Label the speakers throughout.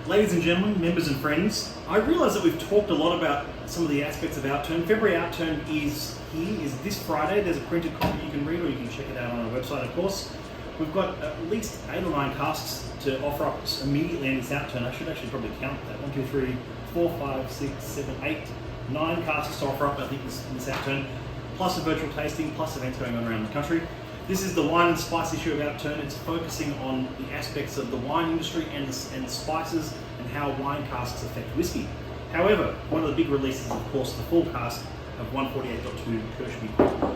Speaker 1: Ladies and gentlemen, members and friends, I realise that we've talked a lot about some of the aspects of Outturn. February Outturn is this Friday. There's a printed copy you can read, or you can check it out on our website, of course. We've got at least 8 or 9 casks to offer up immediately in this Outturn. I should actually probably count that. 1, 2, 3, 4, 5, 6, 7, 8, 9 casks to offer up, I think, in this Outturn, plus a virtual tasting, plus events going on around the country. This is the wine and spice issue of Outturn. It's focusing on the aspects of the wine industry and the spices and how wine casks affect whiskey. However, one of the big releases is, of course, the full cask of 148.2 Kirsch Me.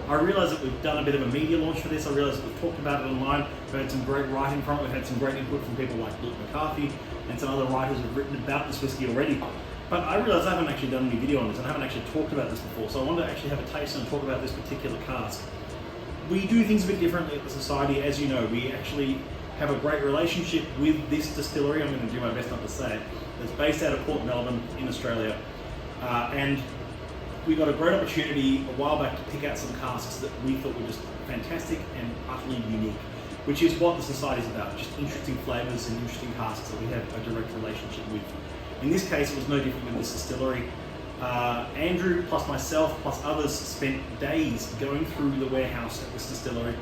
Speaker 1: I realise that we've done a bit of a media launch for this. I realise that we've talked about it online. We've had some great writing from it. We've had some great input from people like Luke McCarthy and some other writers who have written about this whiskey already. But I realise I haven't actually done any video on this, and I haven't actually talked about this before. So I wanted to actually have a taste and talk about this particular cask. We do things a bit differently at the Society, as you know. We actually have a great relationship with this distillery, I'm going to do my best not to say it, that's based out of Port Melbourne in Australia. And we got a great opportunity a while back to pick out some casks that we thought were just fantastic and utterly unique, which is what the Society is about, just interesting flavours and interesting casks that we have a direct relationship with. In this case, it was no different with this distillery. Andrew, plus myself, plus others, spent days going through the warehouse at this distillery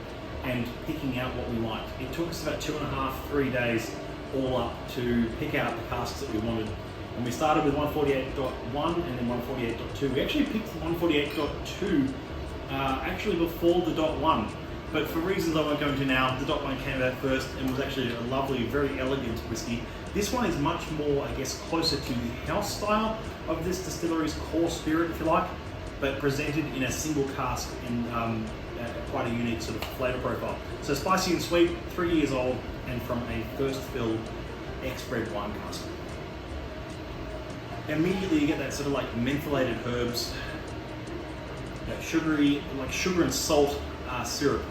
Speaker 1: and picking out what we liked. It took us about 2.5, 3 days all up to pick out the casks that we wanted. And we started with 148.1 and then 148.2. We actually picked 148.2 actually before the .1. But for reasons I won't go into now, the .1 came out first and was actually a lovely, very elegant whiskey. This one is much more, I guess, closer to the house style of this distillery's core spirit, if you like, but presented in a single cask in quite a unique sort of flavour profile. So spicy and sweet, 3 years old, and from a first fill ex-bred wine cask. Immediately you get that sort of like mentholated herbs, that sugary, like sugar and salt syrup.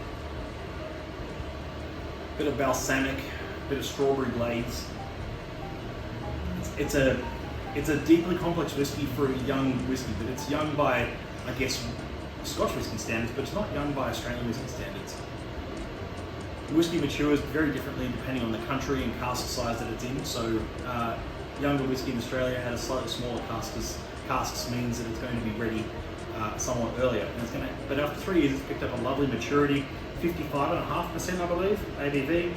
Speaker 1: Bit of balsamic, bit of strawberry glaze. It's a deeply complex whiskey for a young whiskey, but it's young by, I guess, Scotch whiskey standards, but it's not young by Australian whiskey standards. Whiskey matures very differently depending on the country and cask size that it's in. So younger whiskey in Australia at a slightly smaller casks means that it's going to be ready somewhat earlier. And but after 3 years, it's picked up a lovely maturity, 55.5%, I believe, ABV,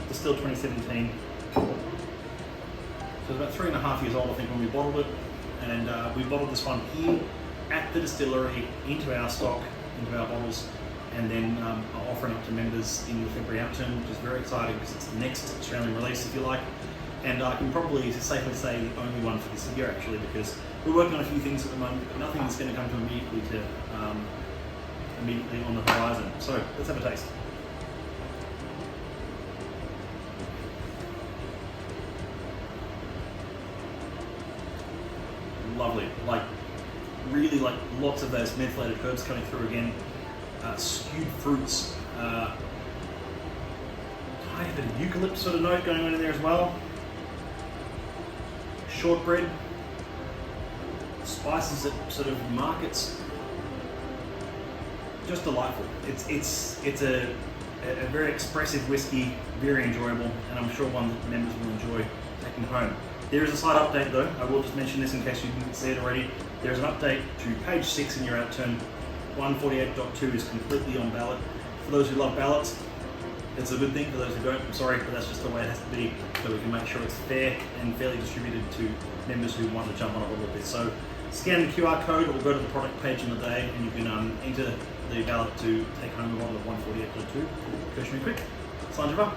Speaker 1: distilled 2017. So it's about 3.5 years old, I think, when we bottled it. And we bottled this one here at the distillery into our stock, into our bottles, and then offering up to members in the February Outturn, which is very exciting because it's the next Australian release, if you like. And I can probably safely say the only one for this year, actually, because we're working on a few things at the moment, but nothing is going to come to immediately on the horizon. So let's have a taste. Lovely, really lots of those mentholated herbs coming through again, skewed fruits, tiny bit of eucalypt sort of note going on in there as well, shortbread, spices that sort of markets, just delightful. It's a very expressive whiskey, very enjoyable, and I'm sure one that members will enjoy taking home. There is a slight update though. I will just mention this in case you didn't see it already. There is an update to page 6 in your Outturn. 148.2 is completely on ballot. For those who love ballots, it's a good thing. For those who don't, I'm sorry, but that's just the way it has to be, so we can make sure it's fair and fairly distributed to members who want to jump on a little bit. So scan the QR code or go to the product page in the day and you can enter the ballot to take home a bottle of 148.2. Kirsch Me quick. Signs you up.